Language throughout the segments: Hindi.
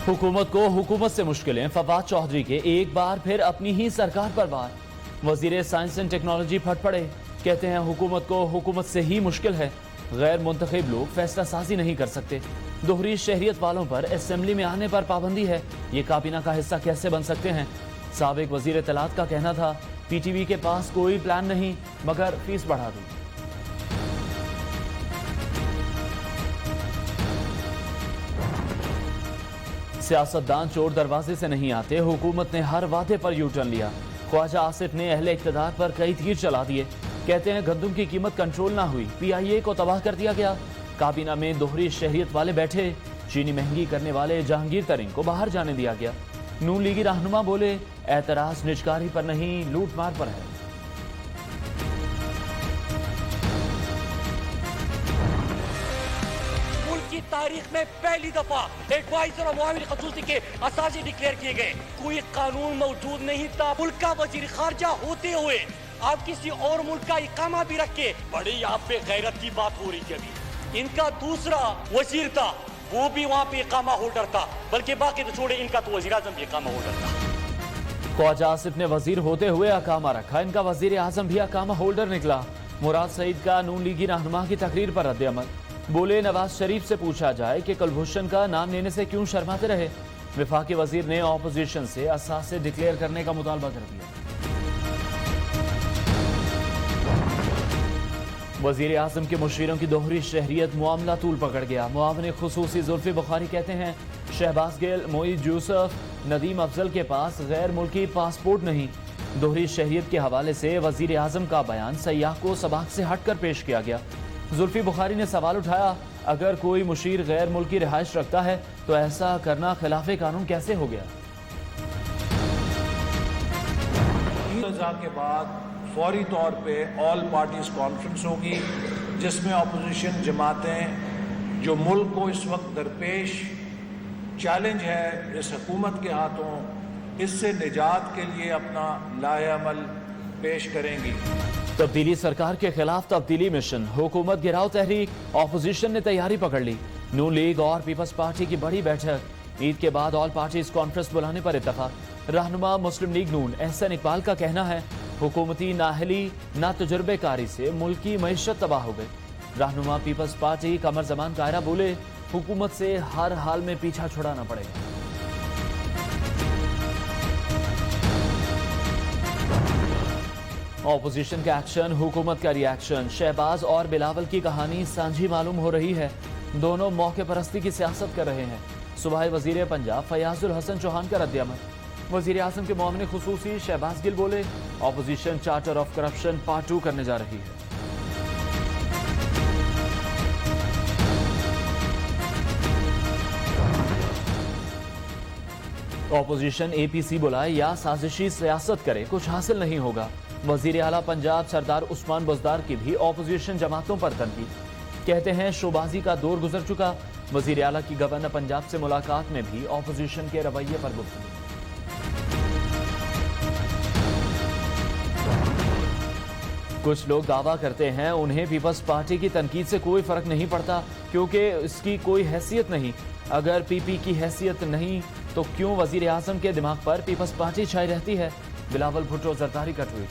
हुकूमत को हुकूमत से मुश्किलें, फवाद चौधरी के एक बार फिर अपनी ही सरकार पर वार। वजीर साइंस एंड टेक्नोलॉजी फट पड़े, कहते हैं हुकूमत को हुकूमत से ही मुश्किल है, गैर मुंतखब लोग फैसला साजी नहीं कर सकते। दोहरी शहरियत वालों पर असेंबली में आने पर पाबंदी है, ये काबीना का हिस्सा कैसे बन सकते हैं। साबिक वजीर इत्तलात का कहना था पीटीवी के पास कोई प्लान नहीं मगर फीस बढ़ा दी। सियासतदान चोर दरवाजे से नहीं आते, हुकूमत ने हर वादे पर यू टर्न लिया। ख्वाजा आसिफ ने अहले इक़्तिदार पर कई तीर चला दिए, कहते हैं गंदम की कीमत कंट्रोल ना हुई, पीआईए को तबाह कर दिया गया। काबीना में दोहरी शहरियत वाले बैठे, चीनी महंगी करने वाले जहांगीर तरीन को बाहर जाने दिया गया। नून लीगी रहनुमा बोले एतराज निजकारी पर नहीं लूट मार पर है। की तारीख में पहली दफा एडवाइजर और मुआविन खसूसी के असाजे डिक्लेयर किए गए। कोई कानून मौजूद नहीं था। मुल्क का वजीर खारजा होते हुए आप किसी और मुल्क का इकामा भी रखे, बड़ी यहाँ पे गैरत की बात हो रही थी। अभी इनका दूसरा वजीर था, वो भी वहाँ पे इकामा होल्डर था, बल्कि बाकी तो छोड़े, इनका तो वजीर आजम भी इकामा होल्डर था। ख्वाजा आसिफ ने वजीर होते हुए अकामा रखा, इनका वजीर आजम भी अकामा होल्डर निकला। मुराद सईद का नून लीगी रहनुमा की तकरीर पर रद्द-ए-अमल, बोले नवाज शरीफ से पूछा जाए कि कुलभूषण का नाम लेने से क्यों शर्माते रहे। विफाकी वजीर ने ऑपोजिशन से असासे डिक्लेयर करने का मुतालबा कर दिया। वजीर आजम के मुशीरों की दोहरी शहरियत मामला तूल पकड़ गया। मुआविन खुसूसी जुल्फी बुखारी कहते हैं शहबाज गिल, मोईद यूसुफ, नदीम अफजल के पास गैर मुल्की पासपोर्ट नहीं। दोहरी शहरियत के हवाले से वजीर आजम का बयान सयाह को सबाक से हटकर पेश किया गया। जुल्फी बुखारी ने सवाल उठाया, अगर कोई मुशीर गैर मुल्की रिहाइश रखता है तो ऐसा करना खिलाफे कानून कैसे हो गया। के बाद फौरी तौर पे ऑल पार्टीज कॉन्फ्रेंस होगी, जिसमें अपोजिशन जमातें जो मुल्क को इस वक्त दरपेश चैलेंज है इस हुकूमत के हाथों, इससे निजात के लिए अपना लाहे-अमल पेश करेंगी। तब्दीली सरकार के खिलाफ तब्दीली मिशन, हुकूमत गिराओ तहरीक, ऑपोजिशन ने तैयारी पकड़ ली। नून लीग और पीपल्स पार्टी की बड़ी बैठक, ईद के बाद ऑल पार्टीज कॉन्फ्रेंस बुलाने पर इत्तफाक। रहनुमा मुस्लिम लीग नून एहसन इकबाल का कहना है हुकूमती नाहली ना तजुर्बेकारी से मुल्क की मईशत तबाह हो गई। रहनुमा पीपल्स पार्टी कमर जमान कायरा बोले हुकूमत से हर हाल में पीछा छुड़ाना पड़ेगा। ऑपोजिशन का एक्शन, हुकूमत का रिएक्शन, शहबाज और बिलावल की कहानी सांझी मालूम हो रही है। दोनों मौके परस्ती की सियासत कर रहे हैं। सूबाई वजीर पंजाब फयाजुल हसन चौहान का रद्द-ए-अमल, वजीर आजम के मुआविन खुसूसी शहबाज गिल बोले opposition charter of corruption part 2 करने जा रही है। ऑपोजिशन एपीसी बुलाए या साजिशी सियासत करे, कुछ हासिल नहीं होगा। वजीर आला पंजाब सरदार उस्मान बुज़दार की भी ऑपोजिशन जमातों पर तनकीद, कहते हैं शोबाजी का दौर गुजर चुका। वजीर आला की गवर्नर पंजाब से मुलाकात में भी ऑपोजिशन के रवैये पर गुफ्तगू। कुछ लोग दावा करते हैं उन्हें पीपल्स पार्टी की तनकीद से कोई फर्क नहीं पड़ता क्योंकि इसकी कोई हैसियत नहीं। अगर पीपी की हैसियत नहीं तो क्यों वजीर आजम के दिमाग पर पीपल्स पार्टी छाई रहती है। बिलावल भुट्टो जरदारी का ट्वीट।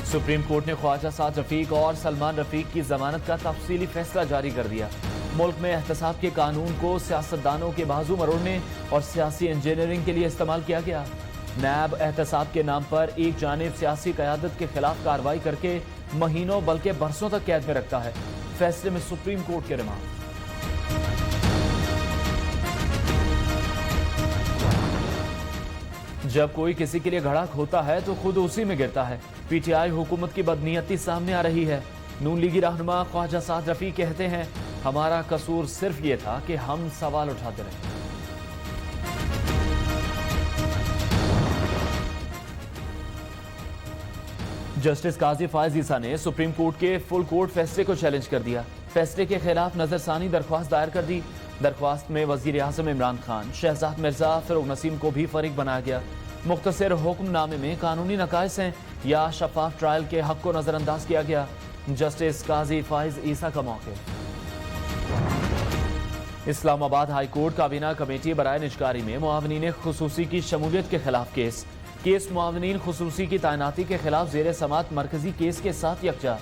सुप्रीम कोर्ट ने ख्वाजा साद रफीक और सलमान रफीक की जमानत का तफसीली फैसला जारी कर दिया। मुल्क में एहतसाब के कानून को सियासतदानों के बाजू मरोड़ने और सियासी इंजीनियरिंग के लिए इस्तेमाल किया गया। नैब एहतसाब के नाम पर एक जानिब सियासी क़यादत के खिलाफ कार्रवाई करके महीनों बल्कि बरसों तक कैद में रखता है। फैसले में सुप्रीम कोर्ट के रिमांड। जब कोई किसी के लिए घड़ा खोता है तो खुद उसी में गिरता है। पीटीआई हुकूमत की बदनीयती सामने आ रही है। नून लीगी रहनुमा ख्वाजा साद रफीक कहते हैं हमारा कसूर सिर्फ ये था कि हम सवाल उठाते रहे। जस्टिस काजी फायज ईसा ने सुप्रीम कोर्ट के फुल कोर्ट फैसले को चैलेंज कर दिया। फैसले के खिलाफ नजरसानी दरख्वास्त दायर कर दी। दरख्वास्त में वजीर आजम इमरान खान, शहजाद मिर्जा, फरूक नसीम को भी फरीक बनाया गया। मुख्तसर हुक्मनामे में कानूनी नकाइस हैं या शफाफ ट्रायल के हक को नजरअंदाज किया गया। जस्टिस काजी फाइज ईसा का मौके। इस्लामाबाद हाई कोर्ट काबीना कमेटी बराए निजकारी में मुआवनीन खुसूसी की शमूलियत के खिलाफ केस मुआवनीन खुसूसी की तैनाती के खिलाफ जेर समात मरकजी केस के साथ यकजा।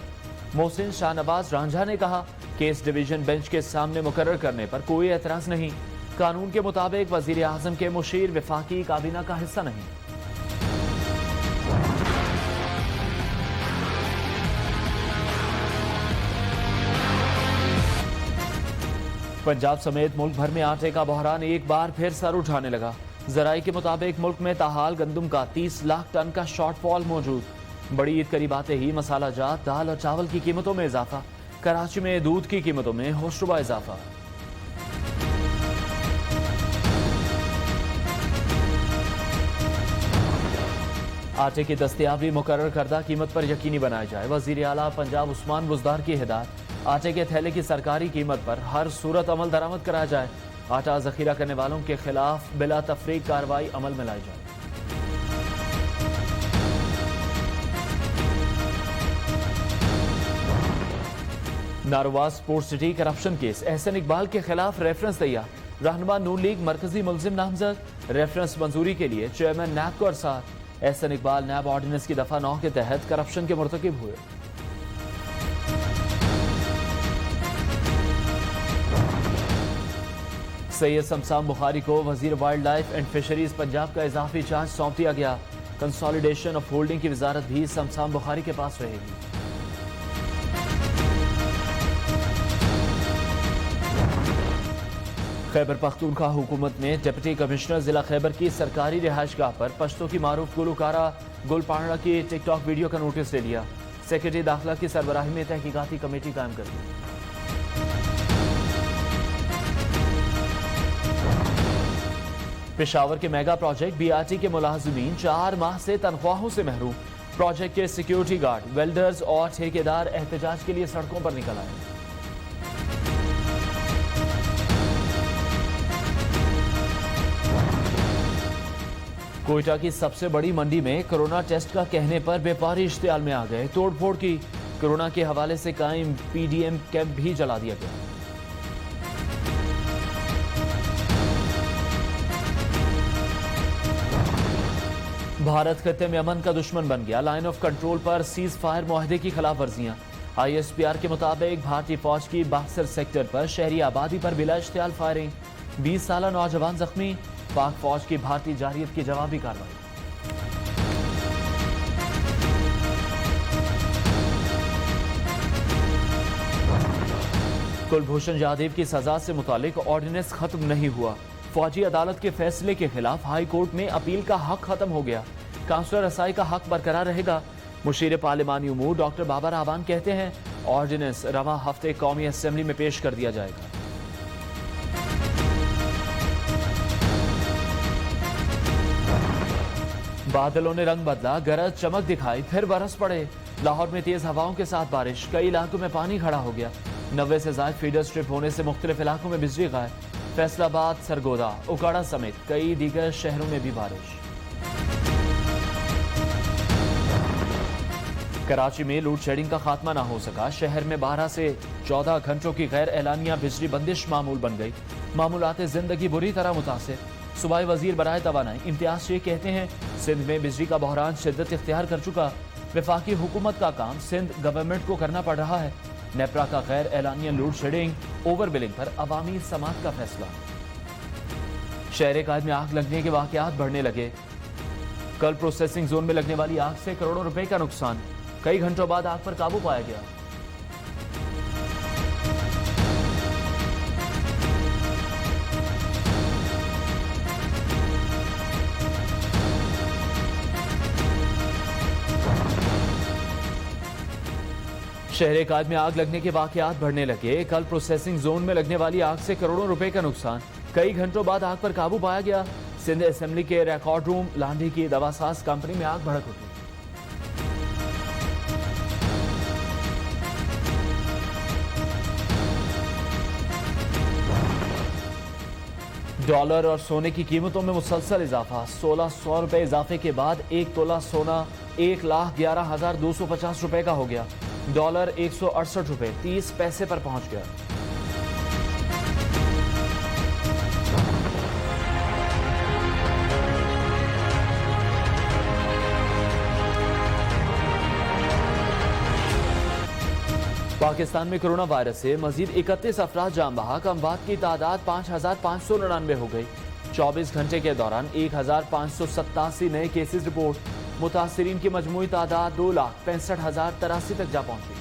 मोहसिन शाहनवाज रांझा ने कहा, केस डिवीजन बेंच के सामने मुकर्रर करने पर कोई एतराज नहीं। कानून के मुताबिक वजीर आजम के मुशीर विफाकी काबीना का हिस्सा नहीं। पंजाब समेत मुल्क भर में आटे का बहरान एक बार फिर सर उठाने लगा। जराई के मुताबिक मुल्क में ताहाल गंदम का 30 लाख टन का शॉर्टफॉल मौजूद। बड़ी ईद करीब आते ही मसाला जात, दाल और चावल की कीमतों में इजाफा। कराची में दूध की कीमतों में होशरुबा इजाफा। आटे की दस्तयाबी मुकर्रर करदा कीमत पर यकीनी बनाया जाए। वजीर आला पंजाब उस्मान बुजदार की हिदायत। आटे के थैले की सरकारी कीमत पर हर सूरत अमल दरामद कराया जाए। आटा जखीरा करने वालों के खिलाफ बिला तफरीक कार्रवाई अमल में लाई जाए। Narowal sports city corruption case, Ahsan Iqbal के खिलाफ रेफरेंस तैयार। रहनुमा नून लीग मरकजी मुलजिम नामजद। रेफरेंस मंजूरी के लिए चेयरमैन नैब को अरसाल। एहसन इकबाल नैब ऑर्डिनेंस की दफा 9 के तहत करप्शन के मुर्तकिब हुए। सैयद शमशान बुखारी को वजीर wild life and fisheries Punjab का इजाफी चार्ज सौंप दिया गया। कंसोलिडेशन ऑफ होल्डिंग की वजारत भी शमशान बुखारी के पास रहेगी। खैबर पख्तूनख्वा हुकूमत ने डिप्टी कमिश्नर जिला खैबर की सरकारी रिहाइशगाह पर पश्तो की मारूफ गुलकारा गुल पांडा की टिकटॉक वीडियो का नोटिस ले लिया। सेक्रेटरी दाखिला की सरबराही में तहकीकाती कमेटी कायम कर दी। पेशावर के मेगा प्रोजेक्ट बीआरटी के मुलाजिमीन 4 माह से तनख्वाहों से महरूम। प्रोजेक्ट के सिक्योरिटी गार्ड, वेल्डर्स और ठेकेदार एहतजाज के लिए सड़कों पर निकल आए। कोयटा की सबसे बड़ी मंडी में कोरोना टेस्ट का कहने पर व्यापारी इश्तियाल में आ गए। तोड़फोड़ की। कोरोना के हवाले से कायम पीडीएम कैंप भी जला दिया गया। भारत खत्ते में अमन का दुश्मन बन गया। लाइन ऑफ कंट्रोल पर सीज फायर मुआहदे की खिलाफ वर्जियां। ISPR के मुताबिक भारतीय फौज की बाक्सर सेक्टर पर शहरी आबादी पर बिला इश्तियाल फायरिंग। 20 साला नौजवान जख्मी। पाक फौज की भारतीय जारियत की जवाबी कार्रवाई। कुलभूषण जाधव की सजा से मुतालिक ऑर्डिनेंस खत्म नहीं हुआ। फौजी अदालत के फैसले के खिलाफ हाई कोर्ट में अपील का हक खत्म हो गया। काउंसलर रसाई का हक बरकरार रहेगा। मुशीर पार्लिमानी उमूर डॉक्टर बाबर आवान कहते हैं, ऑर्डिनेंस रवा हफ्ते कौमी असेंबली में पेश कर दिया जाएगा। बादलों ने रंग बदला, गरज चमक दिखाई, फिर बरस पड़े। लाहौर में तेज हवाओं के साथ बारिश। कई इलाकों में पानी खड़ा हो गया। 90 से ज्यादा फीडर स्ट्रिप होने से मुख्तलिफ इलाकों में बिजली गायब। फैसलाबाद, सरगोदा, उकाड़ा समेत कई दीगर शहरों में भी बारिश। कराची में लोड शेडिंग का खात्मा ना हो सका। शहर में 12 से 14 घंटों की गैर एलानिया बिजली बंदिश मामूल बन गई। मामूलात जिंदगी बुरी तरह मुतासिर। सूबाई वजीर बराए तवानाई इम्तियाज शेख कहते हैं, सिंध में बिजली का बहरान शिद्दत इख्तियार कर चुका। वफाकी हुकूमत का काम सिंध गवर्नमेंट को करना पड़ रहा है। नेपरा का गैर एलानिया लोड शेडिंग ओवर बिलिंग पर अवामी समात का फैसला। शहर कायद में आग लगने के वाकयात बढ़ने लगे। कल प्रोसेसिंग जोन में लगने वाली आग से करोड़ों रुपए का नुकसान। कई घंटों बाद आग पर काबू पाया गया। शहर कायद में आग लगने के वाकयात बढ़ने लगे। कल प्रोसेसिंग जोन में लगने वाली आग से करोड़ों रुपए का नुकसान। कई घंटों बाद आग पर काबू पाया गया। सिंध असेंबली के रिकॉर्ड रूम लांडी की दवासाज कंपनी में आग भड़क उठी। डॉलर और सोने की कीमतों में मुसलसल इजाफा। 1600 रुपए इजाफे के बाद 1 तोला सोना 1,11,250 रुपए का हो गया। डॉलर 168 रुपए 30 पैसे पर पहुंच गया। पाकिस्तान में कोरोना वायरस से मजीद 31 अफराद जान बहक। अमवात की तादाद 5,599 हो गई। 24 घंटे के दौरान 1,587 नए केसेस रिपोर्ट। मुतासरीन की मजमूई तादाद 2,65,083 तक जा पहुंची।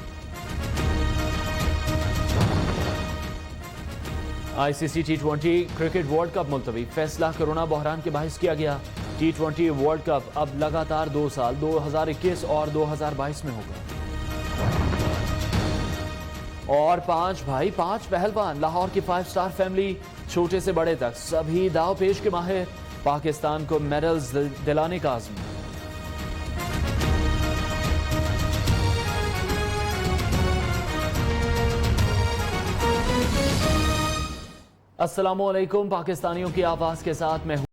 ICC T20 cricket world cup मुलतवी। फैसला कोरोना बहरान के बाहिस किया गया। T20 वर्ल्ड कप अब लगातार 2 साल 2021 और 2022 में होगा। और 5 भाई 5 पहलवान। लाहौर की 5 स्टार फैमिली, छोटे से बड़े तक सभी दाव पेश के माहिर। पाकिस्तान को मेडल्स दिलाने का आज़म। अस्सलामुअलैकुम। पाकिस्तानियों की आवाज के साथ मैं